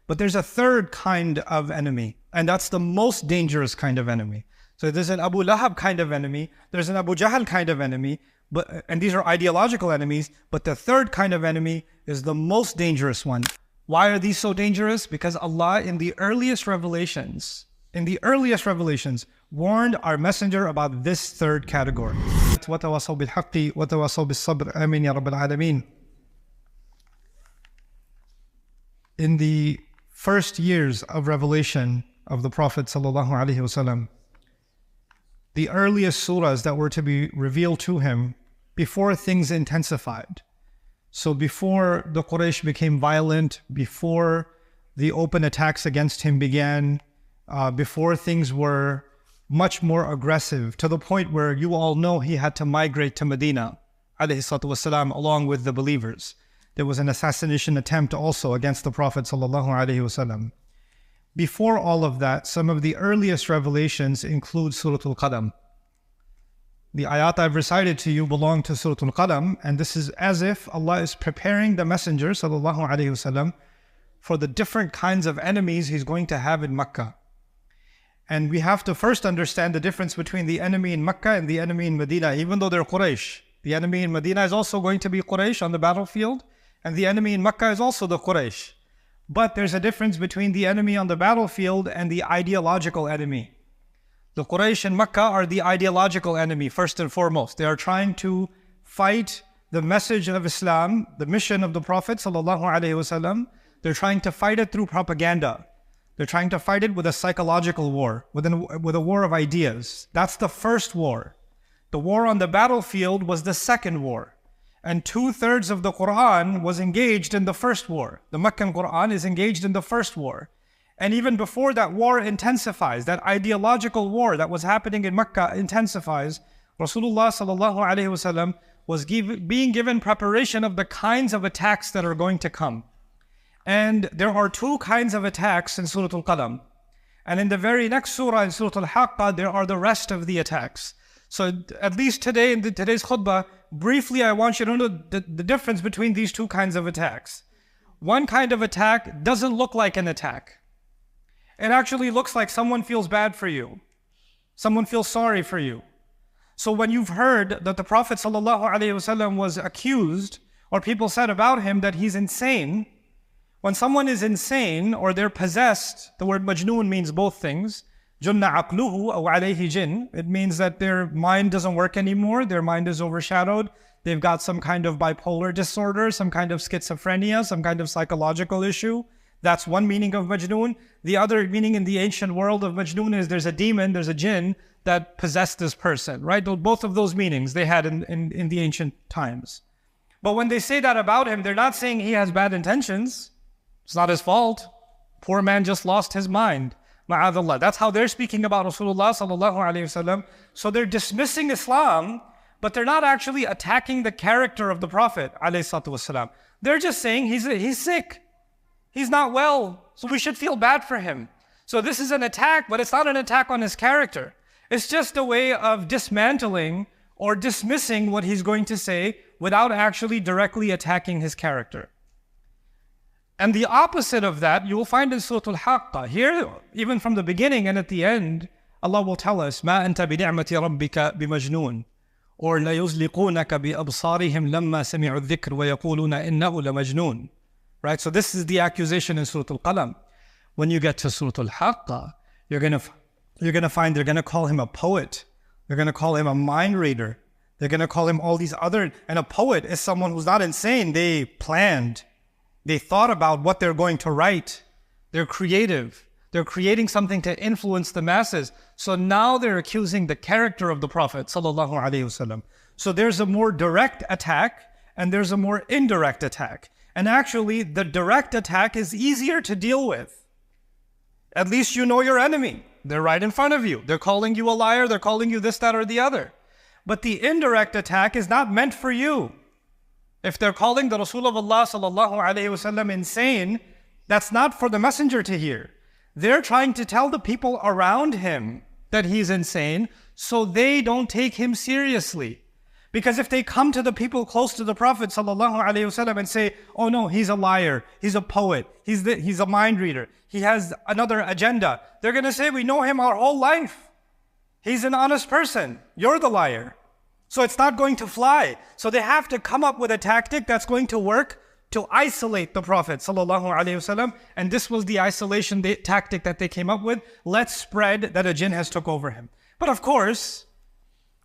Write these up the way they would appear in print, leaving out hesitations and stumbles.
But there's a third kind of enemy, and that's the most dangerous kind of enemy. So there's an Abu Lahab kind of enemy, there's an Abu Jahl kind of enemy, and these are ideological enemies, but the third kind of enemy is the most dangerous one. Why are these so dangerous? Because Allah in the earliest revelations, warned our messenger about this third category. وَتَوَاصَوْا بِالْحَقِّ وَتَوَاصَوْا بِالصَّبْرِ آمين يا رب العالمين. In the first years of revelation of the Prophet ﷺ, the earliest surahs that were to be revealed to him before things intensified. So before the Quraysh became violent, before the open attacks against him began, before things were much more aggressive, to the point where you all know he had to migrate to Medina, alayhi salatu wasalam, along with the believers. There was an assassination attempt also against the Prophet sallallahu alaihi wasallam. Before all of that, some of the earliest revelations include Surah Al-Qadam. The ayat I've recited to you belong to Surah Al-Qadam, and this is as if Allah is preparing the Messenger sallallahu alaihi wasallam for the different kinds of enemies he's going to have in Makkah. And we have to first understand the difference between the enemy in Makkah and the enemy in Medina, even though they're Quraysh. The enemy in Medina is also going to be Quraysh on the battlefield, and the enemy in Makkah is also the Quraysh. But there's a difference between the enemy on the battlefield and the ideological enemy. The Quraysh in Makkah are the ideological enemy, first and foremost. They are trying to fight the message of Islam, the mission of the Prophet ﷺ. They're trying to fight it through propaganda. They're trying to fight it with a psychological war, with a war of ideas. That's the first war. The war on the battlefield was the second war. And 2/3 of the Quran was engaged in the first war. The Meccan Quran is engaged in the first war. And even before that war intensifies, that ideological war that was happening in Mecca intensifies, Rasulullah sallallahu alaihi wasallam was being given preparation of the kinds of attacks that are going to come. And there are two kinds of attacks in Surah Al-Qadam. And in the very next surah, in Surah Al-Haqqa, there are the rest of the attacks. So at least today, in today's khutbah, briefly I want you to know the difference between these two kinds of attacks. One kind of attack doesn't look like an attack. It actually looks like someone feels bad for you. Someone feels sorry for you. So when you've heard that the Prophet ﷺ was accused, or people said about him that he's insane, when someone is insane or they're possessed, the word majnoon means both things. Junna aqluhu aw alayhi jinn. It means that their mind doesn't work anymore, their mind is overshadowed, they've got some kind of bipolar disorder, some kind of schizophrenia, some kind of psychological issue. That's one meaning of majnoon. The other meaning in the ancient world of majnoon is there's a demon, there's a jinn that possessed this person, right? Both of those meanings they had in the ancient times. But when they say that about him, they're not saying he has bad intentions. It's not his fault. Poor man just lost his mind. Ma'adallah. That's how they're speaking about Rasulullah sallallahu alaihi wasallam. So they're dismissing Islam, but they're not actually attacking the character of the Prophet alayhi salatu wasalam. They're just saying he's sick. He's not well, so we should feel bad for him. So this is an attack, but it's not an attack on his character. It's just a way of dismantling or dismissing what he's going to say without actually directly attacking his character. And the opposite of that, you will find in Surah Al-Haqqa. Here, even from the beginning and at the end, Allah will tell us, مَا أَنْتَ بِنِعْمَةِ رَبِّكَ بِمَجْنُونَ, or لَيُزْلِقُونَكَ بِأَبْصَارِهِمْ لَمَّا سَمِعُوا الذِّكْرَ وَيَقُولُونَ إِنَّهُ لَمَجْنُونَ. Right? So this is the accusation in Surah Al-Qalam. When you get to Surah Al-Haqqa, you're going to find they're going to call him a poet. They're going to call him a mind reader. They're going to call him all these other... And a poet is someone who's not insane. They planned. They thought about what they're going to write. They're creative. They're creating something to influence the masses. So now they're accusing the character of the Prophet sallallahu alaihi wasallam. So there's a more direct attack and there's a more indirect attack. And actually, the direct attack is easier to deal with. At least you know your enemy. They're right in front of you. They're calling you a liar. They're calling you this, that, or the other. But the indirect attack is not meant for you. If they're calling the Rasul of Allah sallallahu alaihi wasallam insane, that's not for the messenger to hear. They're trying to tell the people around him that he's insane so they don't take him seriously. Because if they come to the people close to the Prophet ﷺ and say, oh no, he's a liar, he's a poet, he's a mind reader, he has another agenda, they're going to say, we know him our whole life. He's an honest person. You're the liar. So it's not going to fly. So they have to come up with a tactic that's going to work to isolate the Prophet ﷺ. And this was the isolation tactic that they came up with. Let's spread that a jinn has took over him. But of course,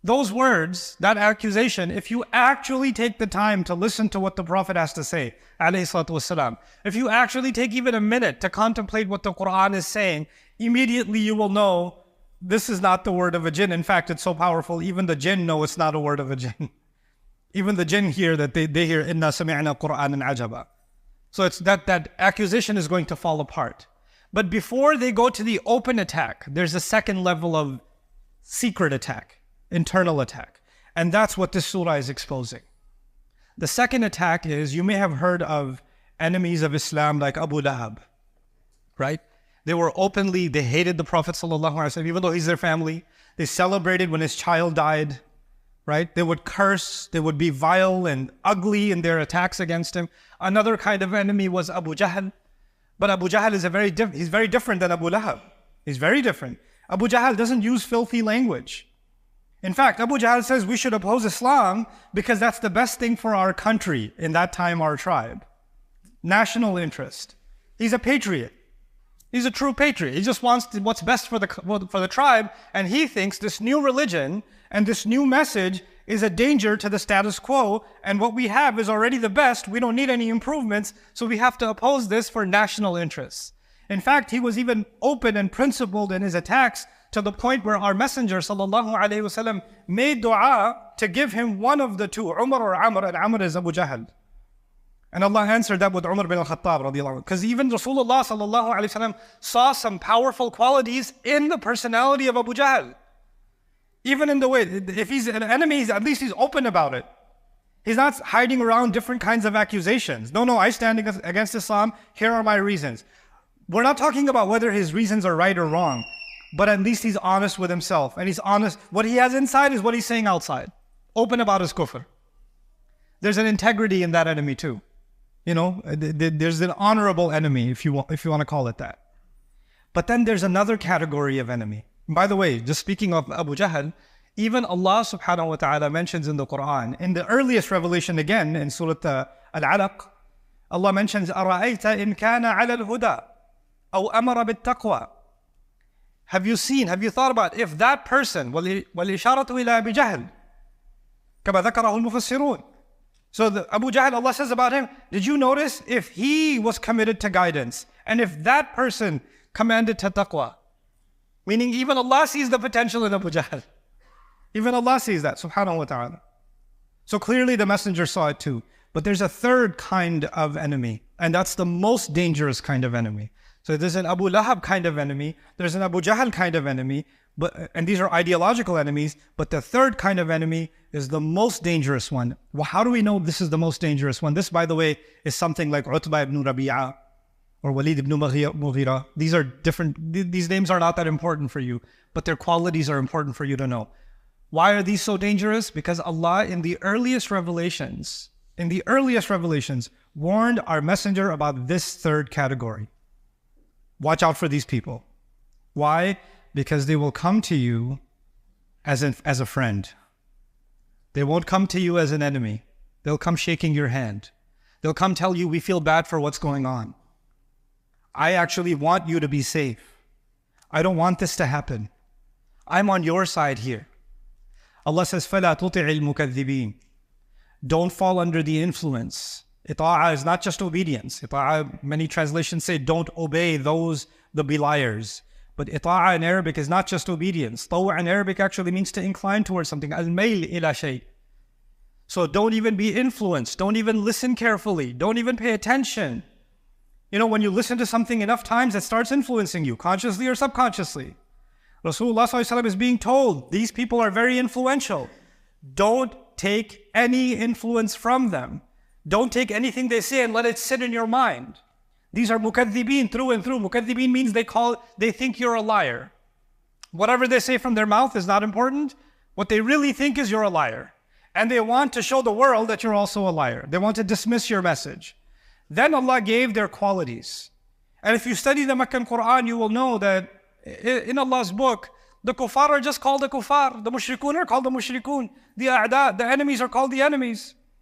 those words, that accusation, if you actually take the time to listen to what the Prophet has to say, ﷺ, if you actually take even a minute to contemplate what the Quran is saying, immediately you will know this is not the word of a jinn. In fact, it's so powerful, even the jinn know it's not a word of a jinn. Even the jinn hear that they hear, Inna sami'na Qur'anan ajaba. So it's that accusation is going to fall apart. But before they go to the open attack, there's a second level of secret attack, internal attack. And that's what this surah is exposing. The second attack is, you may have heard of enemies of Islam like Abu Lahab, right? They hated the Prophet ﷺ, even though he's their family. They celebrated when his child died, right? They would curse, they would be vile and ugly in their attacks against him. Another kind of enemy was Abu Jahl. But Abu Jahl is he's very different than Abu Lahab. He's very different. Abu Jahl doesn't use filthy language. In fact, Abu Jahl says we should oppose Islam because that's the best thing for our country, in that time our tribe. National interest. He's a patriot. He's a true patriot. He just wants what's best for the tribe, and he thinks this new religion and this new message is a danger to the status quo, and what we have is already the best. We don't need any improvements, so we have to oppose this for national interests. In fact, he was even open and principled in his attacks to the point where our Messenger ﷺ made dua to give him one of the two, Umar or Amr, and Amr is Abu Jahl. And Allah answered that with Umar bin al-Khattab radiallahu anhu. Because even Rasulullah ﷺ saw some powerful qualities in the personality of Abu Jahl. Even in the way, if he's an enemy, at least he's open about it. He's not hiding around different kinds of accusations. No, I stand against Islam. Here are my reasons. We're not talking about whether his reasons are right or wrong, but at least he's honest with himself. And he's honest. What he has inside is what he's saying outside. Open about his kufr. There's an integrity in that enemy too. You know, there's an honorable enemy, if you want to call it that. But then there's another category of enemy. By the way, just speaking of Abu Jahl, even Allah subhanahu wa ta'ala mentions in the Quran, in the earliest revelation again, in Surah Al-Alaq, Allah mentions, أَرَأَيْتَ إِنْ كَانَ عَلَى الْهُدَى أَوْ أَمَرَ بِالتَّقْوَى. Have you thought about if that person, وَالْإِشَارَةُ إِلَى أَبِي جَهْلٍ كَمَا ذَكَرَهُ الْمُفَسِّرُونَ. So Abu Jahl, Allah says about him, did you notice if he was committed to guidance and if that person commanded to taqwa? Meaning even Allah sees the potential in Abu Jahl. Even Allah sees that, subhanahu wa ta'ala. So clearly the messenger saw it too. But there's a third kind of enemy, and that's the most dangerous kind of enemy. So there's an Abu Lahab kind of enemy, there's an Abu Jahl kind of enemy, and these are ideological enemies, but the third kind of enemy is the most dangerous one. Well, how do we know this is the most dangerous one? This, by the way, is something like Utbah ibn Rabi'a or Walid ibn Mughira. These are different, these names are not that important for you, but their qualities are important for you to know. Why are these so dangerous? Because Allah in the earliest revelations, warned our messenger about this third category. Watch out for these people. Why? Because they will come to you as a friend. They won't come to you as an enemy. They'll come shaking your hand. They'll come tell you, we feel bad for what's going on. I actually want you to be safe. I don't want this to happen. I'm on your side here. Allah says, فَلَا تُطِعِ الْمُكَذِّبِينَ. Don't fall under the influence. Ita'ah is not just obedience. Ita'ah, many translations say, don't obey the beliers. But ita'ah in Arabic is not just obedience. Taw' in Arabic actually means to incline towards something. Al-mayl ila shay. So don't even be influenced. Don't even listen carefully. Don't even pay attention. You know, when you listen to something enough times, it starts influencing you, consciously or subconsciously. Rasulullah ﷺ is being told, these people are very influential. Don't take any influence from them. Don't take anything they say and let it sit in your mind. These are mukaththibeen through and through. Mukaththibeen means they think you're a liar. Whatever they say from their mouth is not important. What they really think is you're a liar. And they want to show the world that you're also a liar. They want to dismiss your message. Then Allah gave their qualities. And if you study the Meccan Quran, you will know that in Allah's book, the kuffar are just called the kuffar. The mushrikun are called the mushrikun. The a'da, the enemies are called the enemies.